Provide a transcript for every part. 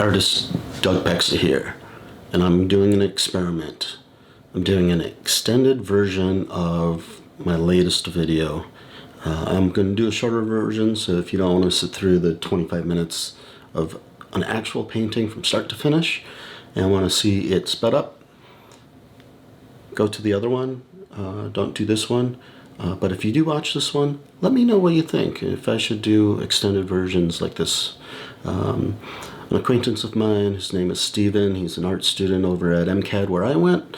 Artist Doug Pexa here, and I'm doing an experiment. I'm doing an extended version of my latest video. I'm going to do a shorter version, so if you don't want to sit through the 25 minutes of an actual painting from start to finish and want to see it sped up, go to the other one. Don't do this one. But if you do watch this one, let me know what you think, if I should do extended versions like this. An acquaintance of mine, his name is Steven, he's an art student over at MCAD where I went.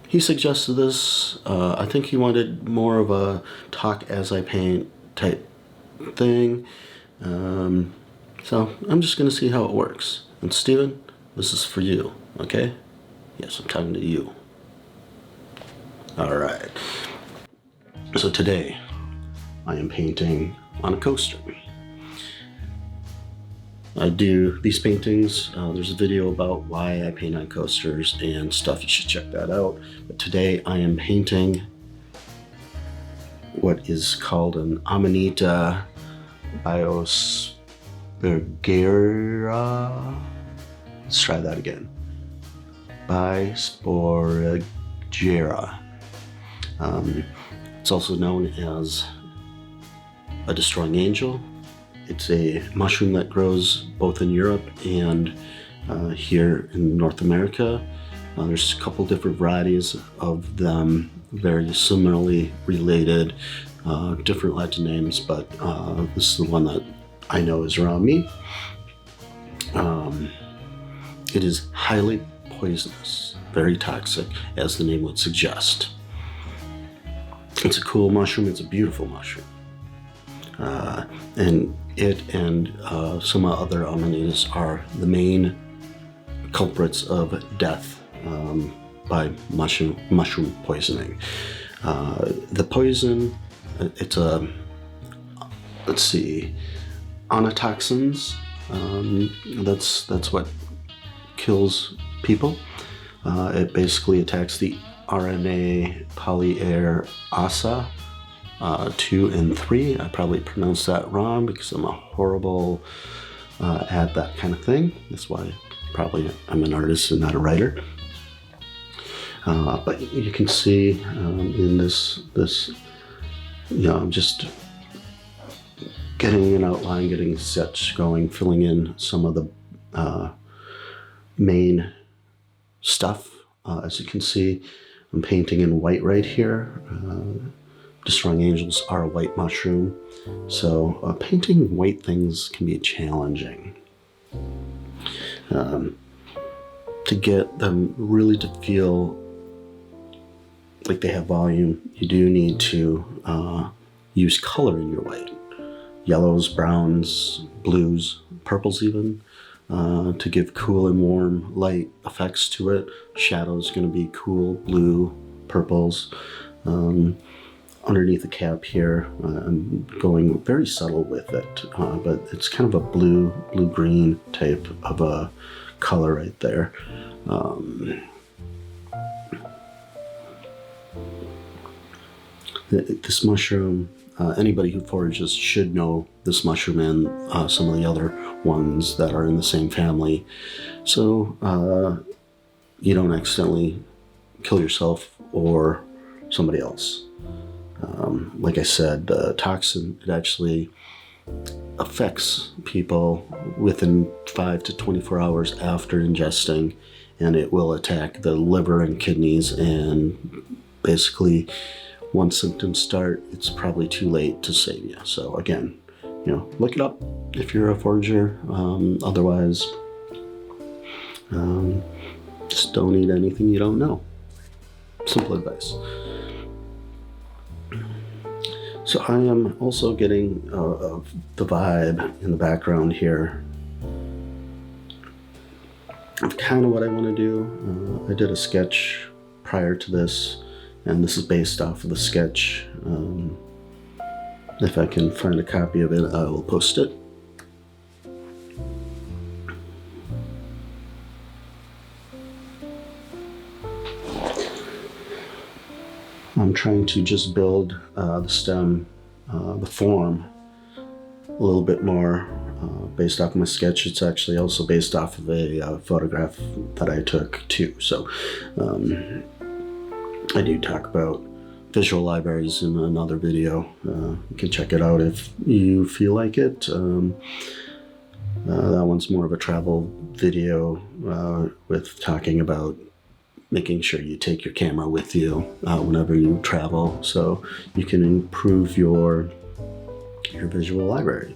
He suggested this. I think he wanted more of a talk as I paint type thing. So I'm just going to see how it works. And Steven, this is for you, okay? Yes, I'm talking to you. Alright. So today, I am painting on a coaster. I do these paintings. There's a video about why I paint on coasters and stuff. You should check that out. But today I am painting what is called an Amanita Bisporigera. Let's try that again. Bisporigera. It's also known as a destroying angel. It's a mushroom that grows both in Europe and here in North America. There's a couple different varieties of them, very similarly related, different Latin names, but this is the one that I know is around me. It is highly poisonous, very toxic, as the name would suggest. It's a cool mushroom, it's a beautiful mushroom. And it and some other amanitas are the main culprits of death by mushroom poisoning. The poison, it's let's see, onatoxins. That's what kills people. It basically attacks the RNA polymerase 2 and 3. I probably pronounced that wrong because I'm a horrible at that kind of thing. That's why probably I'm an artist and not a writer. But you can see in this, I'm just getting an outline, getting sketch going, filling in some of the main stuff. As you can see, I'm painting in white right here. Destroying angels are a white mushroom, so painting white things can be challenging. To get them really to feel like they have volume, you do need to use color in your white. Yellows, browns, blues, purples even, to give cool and warm light effects to it. Shadow's going to be cool, blue, purples. Underneath the cap here, I'm going very subtle with it, but it's kind of a blue-green type of a color right there. This mushroom, anybody who forages should know this mushroom and some of the other ones that are in the same family, so you don't accidentally kill yourself or somebody else. Like I said, the toxin, it actually affects people within 5 to 24 hours after ingesting, and it will attack the liver and kidneys, and basically once symptoms start, it's probably too late to save you. So again, look it up if you're a forager. Otherwise, just don't eat anything you don't know. Simple advice. So I am also getting the vibe in the background here of kind of what I want to do. I did a sketch prior to this, and this is based off of the sketch. If I can find a copy of it, I will post it. I'm trying to just build the stem, the form, a little bit more based off my sketch. It's actually also based off of a photograph that I took too. So I do talk about visual libraries in another video. You can check it out if you feel like it. That one's more of a travel video with talking about making sure you take your camera with you whenever you travel, so you can improve your visual library.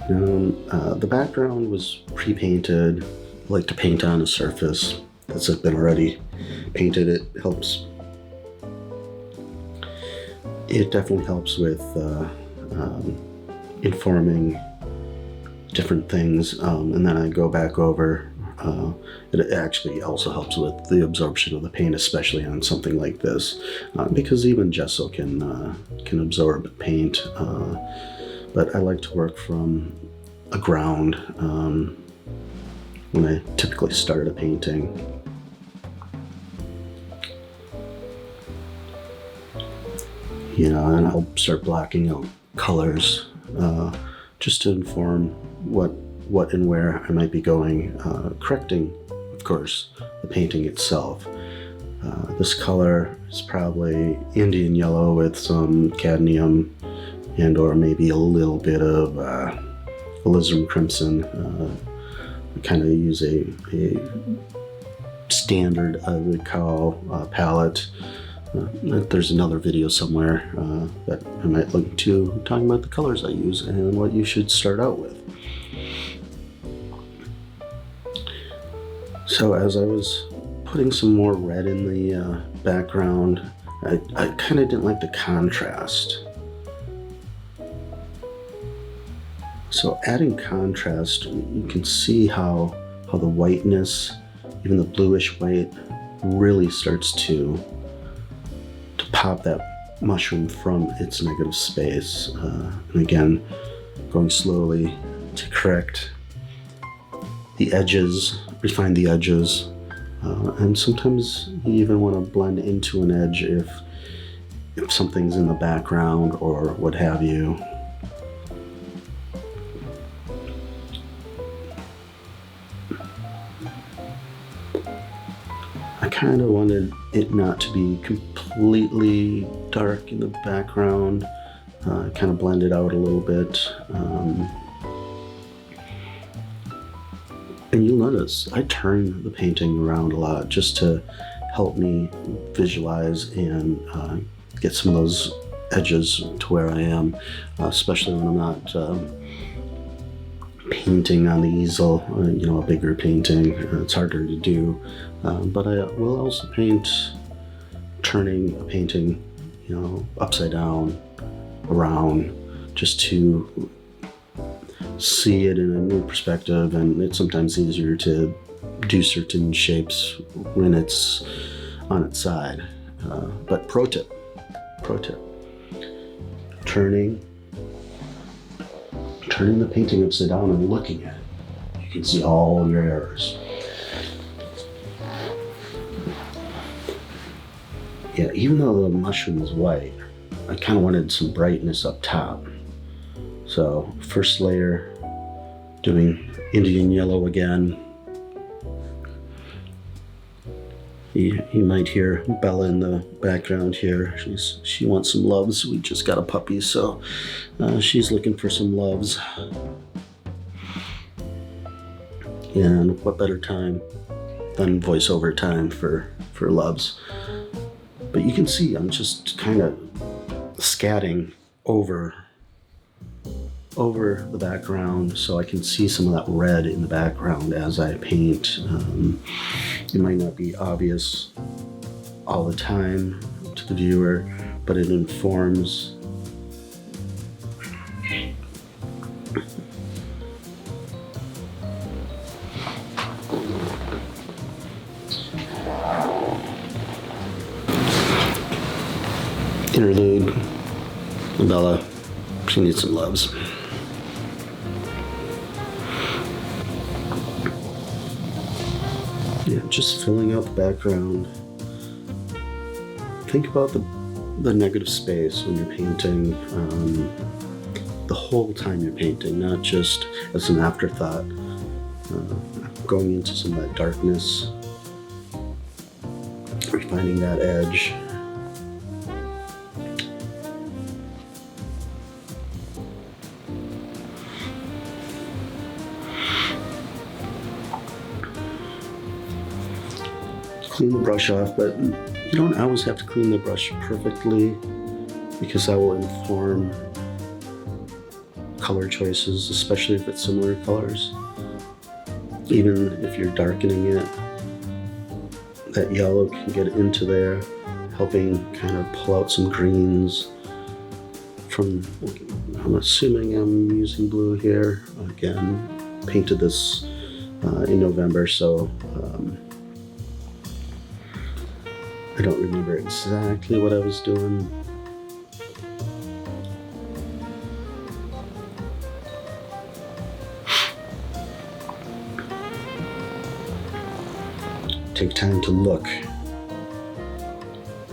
The background was pre-painted. I like to paint on a surface that's been already painted. It definitely helps with informing different things, and then I go back over. It actually also helps with the absorption of the paint, especially on something like this, because even gesso can absorb paint. But I like to work from a ground when I typically start a painting. And I'll start blocking out colors just to inform what and where I might be going, correcting, of course, the painting itself. This color is probably Indian yellow with some cadmium and or maybe a little bit of alizarin crimson. I kind of use a standard, I would call, palette. There's another video somewhere that I might link to talking about the colors I use and what you should start out with. So as I was putting some more red in the background, I kind of didn't like the contrast. So adding contrast, you can see how the whiteness, even the bluish white, really starts to pop that mushroom from its negative space. And again, going slowly to correct the edges, refine the edges, and sometimes you even want to blend into an edge if something's in the background or what have you. I kind of wanted it not to be completely dark in the background. Kind of blend it out a little bit. And you'll notice I turn the painting around a lot just to help me visualize and get some of those edges to where I am, especially when I'm not painting on the easel, a bigger painting. It's harder to do, but I will also paint turning a painting, upside down, around, just to see it in a new perspective. And it's sometimes easier to do certain shapes when it's on its side. But pro tip, turning the painting upside down and looking at it, you can see all your errors. Yeah, even though the mushroom is white, I kind of wanted some brightness up top. So first layer, doing Indian yellow again. You might hear Bella in the background here. She wants some loves. We just got a puppy, so she's looking for some loves. And what better time than voiceover time for loves? But you can see I'm just kind of scatting over the background so I can see some of that red in the background as I paint. It might not be obvious all the time to the viewer, but it informs. Interlude. Bella, she needs some loves. Yeah, just filling out the background. Think about the negative space when you're painting, the whole time you're painting, not just as an afterthought. Going into some of that darkness, refining that edge. Clean the brush off, but you don't always have to clean the brush perfectly, because that will inform color choices, especially if it's similar colors. Even if you're darkening it, that yellow can get into there, helping kind of pull out some greens from, I'm assuming I'm using blue here. Again, painted this in November, so I don't remember exactly what I was doing. Take time to look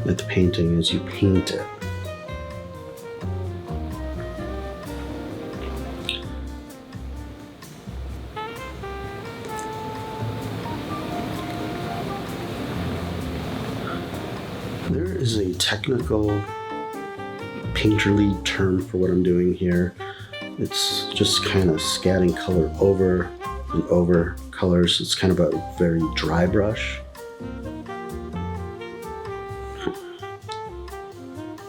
at the painting as you paint it. There is a technical painterly term for what I'm doing here. It's just kind of scatting color over and over colors. It's kind of a very dry brush.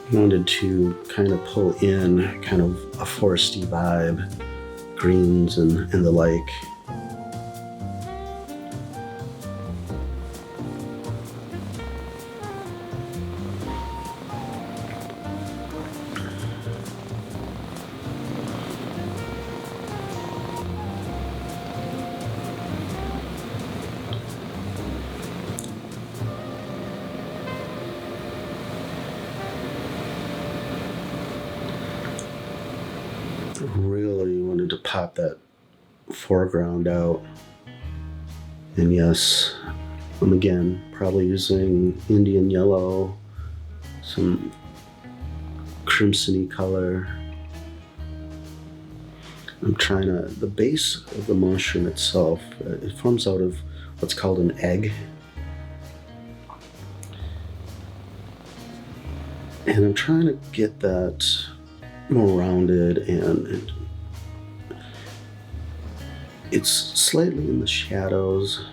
I wanted to kind of pull in kind of a foresty vibe, greens and the like. Really wanted to pop that foreground out. And yes, I'm again probably using Indian yellow, some crimsony color. I'm trying to, the base of the mushroom itself, it forms out of what's called an egg. And I'm trying to get that more rounded, and it's slightly in the shadows.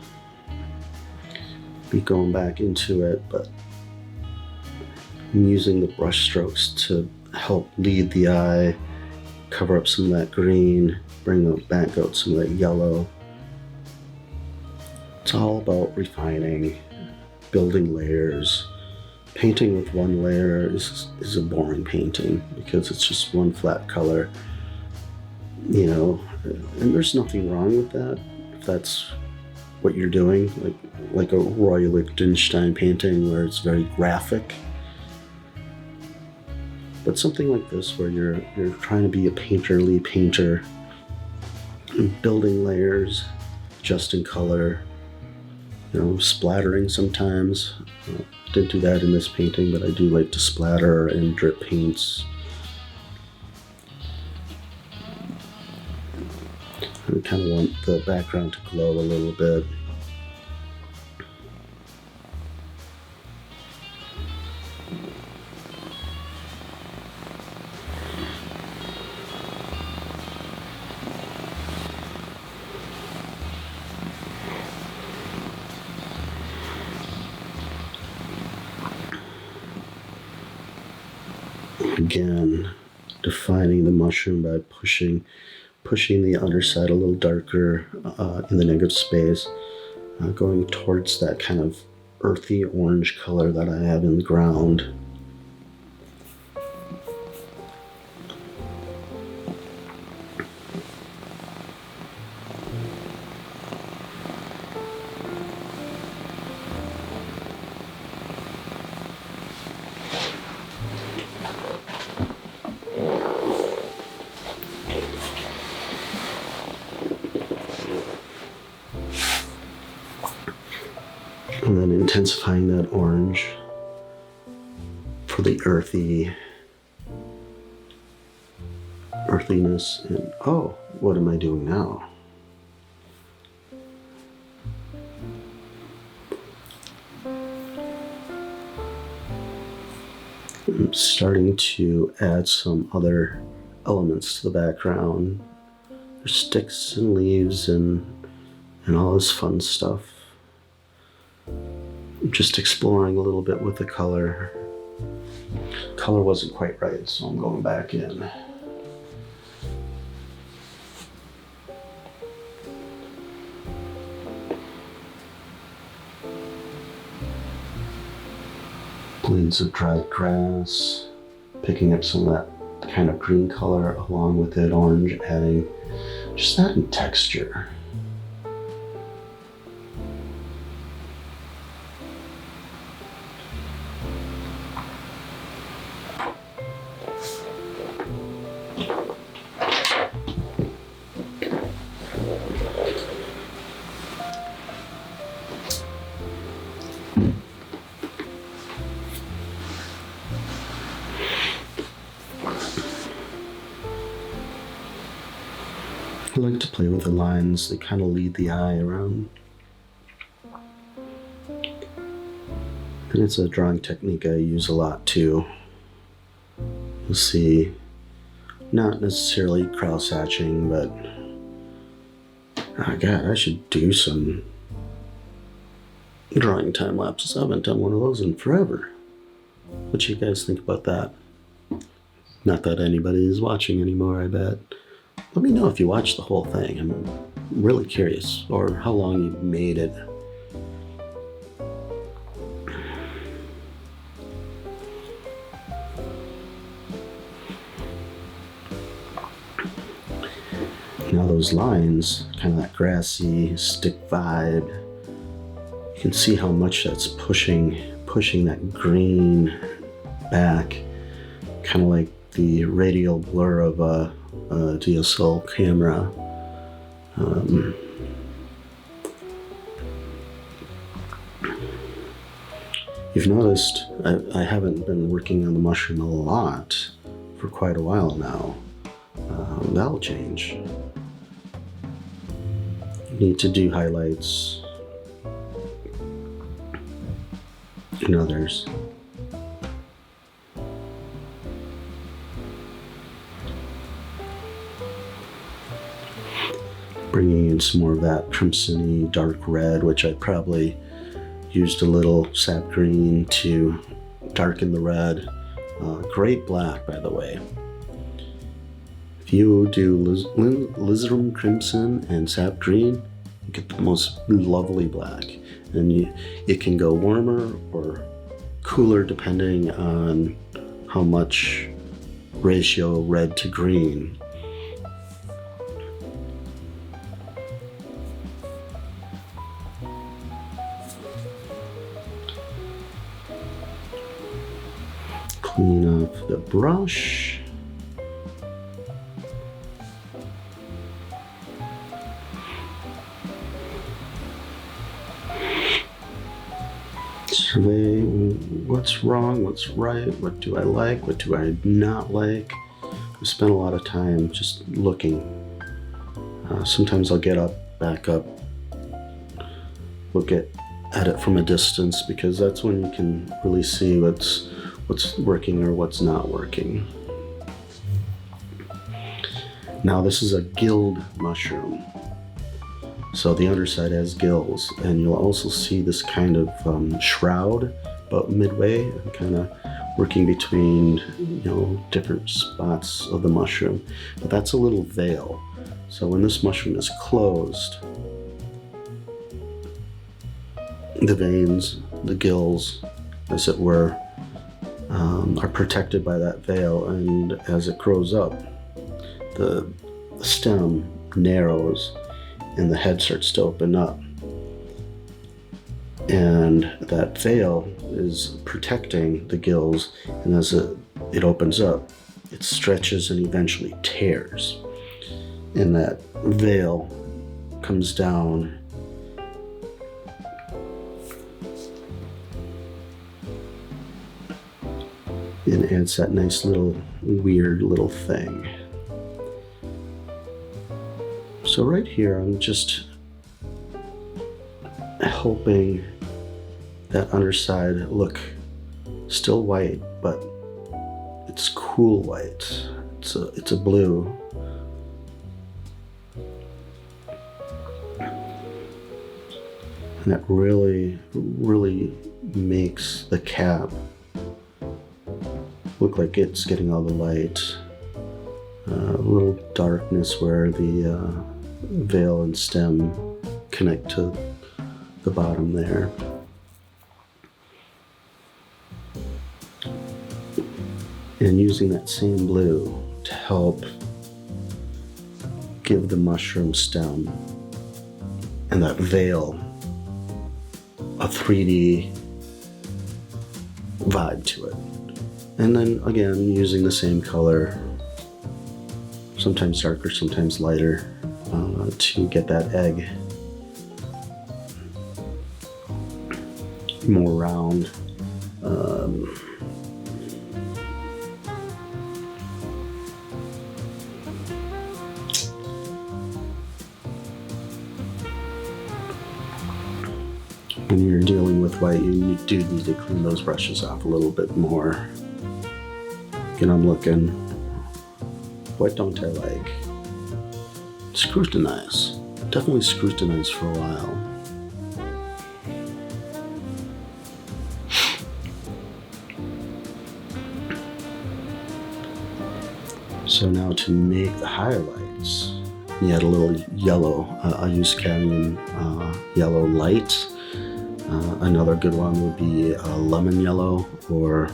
Be going back into it, but I'm using the brush strokes to help lead the eye, cover up some of that green, bring back out some of that yellow. It's all about refining, building layers. Painting with one layer is a boring painting because it's just one flat color, you know, and there's nothing wrong with that if that's what you're doing, like a Roy Lichtenstein painting where it's very graphic. But something like this where you're trying to be a painterly painter and building layers, adjusting color, you know, splattering sometimes. Didn't do that in this painting, but I do like to splatter and drip paints. I kind of want the background to glow a little bit. Again, defining the mushroom by pushing the underside a little darker in the negative space, going towards that kind of earthy orange color that I have in the ground. And then intensifying that orange for the earthiness. And oh, what am I doing now? I'm starting to add some other elements to the background. There's sticks and leaves and all this fun stuff. I'm just exploring a little bit with the color. Color wasn't quite right, so I'm going back in. Blades of dried grass, picking up some of that kind of green color along with it, orange, just adding texture. I like to play with the lines. They kind of lead the eye around. And it's a drawing technique I use a lot too. You'll see, not necessarily cross-hatching, but oh God, I should do some drawing time lapses. I haven't done one of those in forever. What do you guys think about that? Not that anybody is watching anymore, I bet. Let me know if you watched the whole thing. I'm really curious, or how long you made it. Now those lines, kind of that grassy stick vibe, you can see how much that's pushing that green back, kind of like the radial blur of a DSLR camera. You've noticed I haven't been working on the mushroom a lot for quite a while now. That'll change. Need to do highlights and others. Bringing in some more of that crimson-y dark red, which I probably used a little sap green to darken the red. Great black, by the way. If you do Lizerum crimson and sap green, you get the most lovely black. And it can go warmer or cooler depending on how much ratio red to green. Clean up the brush. Survey what's wrong, what's right, what do I like, what do I not like. I spent a lot of time just looking. Sometimes I'll get up, back up, look at it from a distance, because that's when you can really see what's working or what's not working. Now this is a gilled mushroom. So the underside has gills, and you'll also see this kind of shroud about midway, kind of working between, different spots of the mushroom. But that's a little veil. So when this mushroom is closed, the veins, the gills, as it were, are protected by that veil, and as it grows up, the stem narrows and the head starts to open up, and that veil is protecting the gills, and as it opens up, it stretches and eventually tears, and that veil comes down and adds that nice little weird little thing. So right here, I'm just hoping that underside look still white, but it's cool white. It's a blue. And that really makes the cap look like it's getting all the light. A little darkness where the veil and stem connect to the bottom there. And using that same blue to help give the mushroom stem and that veil a 3D vibe to it. And then again, using the same color, sometimes darker, sometimes lighter, to get that egg more round. When you're dealing with white, you do need to clean those brushes off a little bit more. Again, I'm looking. What don't I like? Scrutinize. Definitely scrutinize for a while. So now to make the highlights, you add a little yellow. I use cadmium yellow light. Another good one would be lemon yellow, or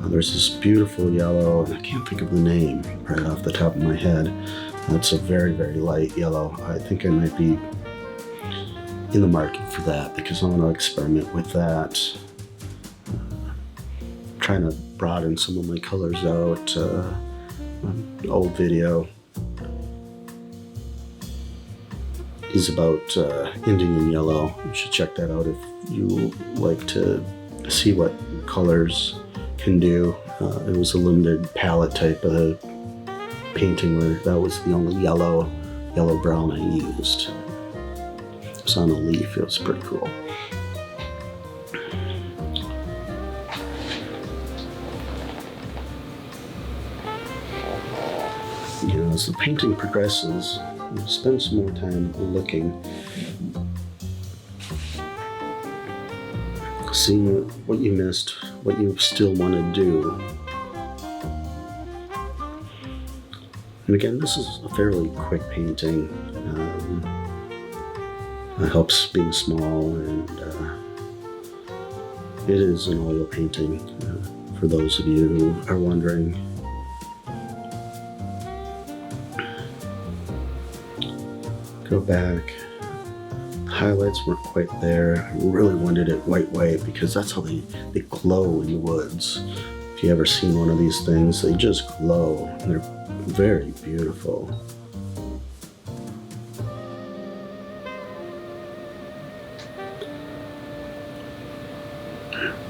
there's this beautiful yellow, and I can't think of the name right off the top of my head. It's a very, very light yellow. I think I might be in the market for that because I want to experiment with that. Trying to broaden some of my colors out. Old video is about ending in yellow. You should check that out if you like to see what colors can do. It was a limited palette type of painting where that was the only yellow brown I used. It was on a leaf. It was pretty cool. You know, as the painting progresses, you spend some more time looking, seeing what you missed, what you still want to do. And again, this is a fairly quick painting. It helps being small, and it is an oil painting, for those of you who are wondering. Go back. Highlights weren't quite there. I really wanted it white because that's how they glow in the woods. If you ever seen one of these things, they just glow and they're very beautiful.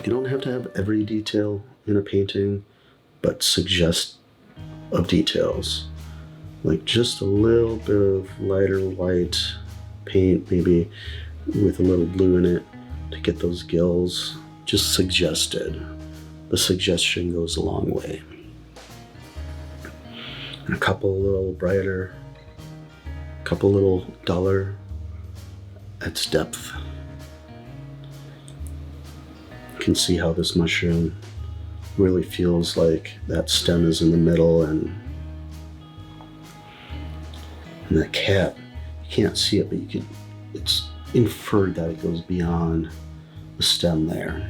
You don't have to have every detail in a painting, but suggest of details. Like just a little bit of lighter white paint, maybe with a little blue in it to get those gills. Just suggested. The suggestion goes a long way. And a couple a little brighter, a couple a little duller. Adds depth. You can see how this mushroom really feels like that stem is in the middle, and that cap, you can't see it, but it's inferred that it goes beyond the stem there.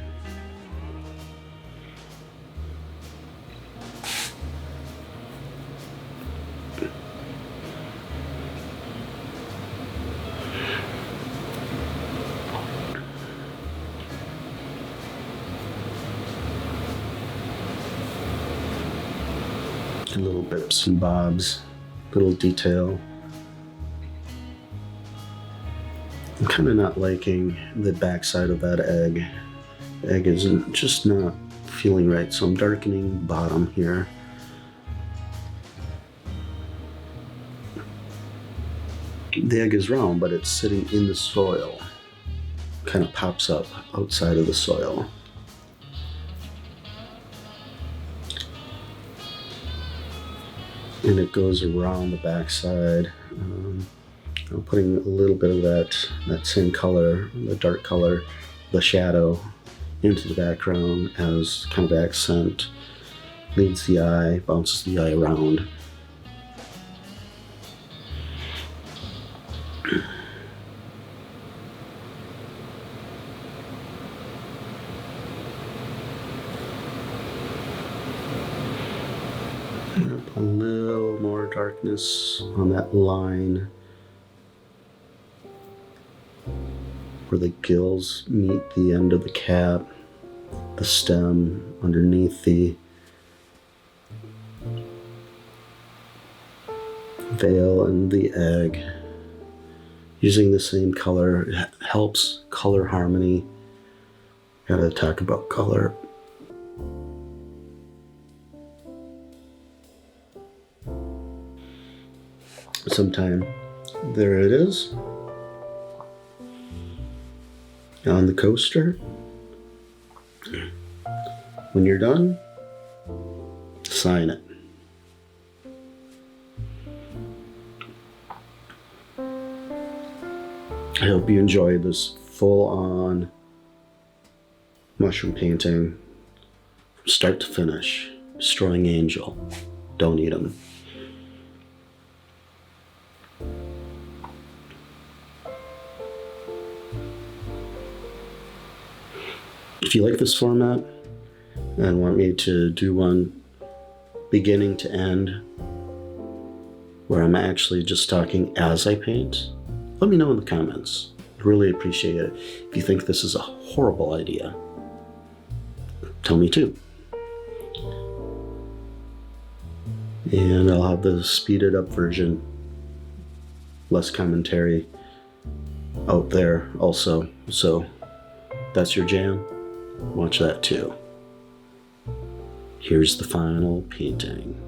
Little bips and bobs, little detail. I'm kind of not liking the backside of that egg. The egg is just not feeling right. So I'm darkening the bottom here. The egg is round, but it's sitting in the soil. Kind of pops up outside of the soil. And it goes around the backside. I'm putting a little bit of that same color, the dark color, the shadow, into the background as kind of accent. Leads the eye, bounces the eye around. A little more darkness on that line where the gills meet the end of the cap, the stem underneath the veil and the egg. Using the same color helps color harmony. Gotta talk about color. Sometime. There it is. On the coaster. When you're done, sign it. I hope you enjoyed this full-on mushroom painting from start to finish. Destroying Angel. Don't eat them. If you like this format and want me to do one beginning to end where I'm actually just talking as I paint, let me know in the comments. I'd really appreciate it. If you think this is a horrible idea, tell me too. And I'll have the speeded up version, less commentary out there also. So that's your jam. Watch that too. Here's the final painting.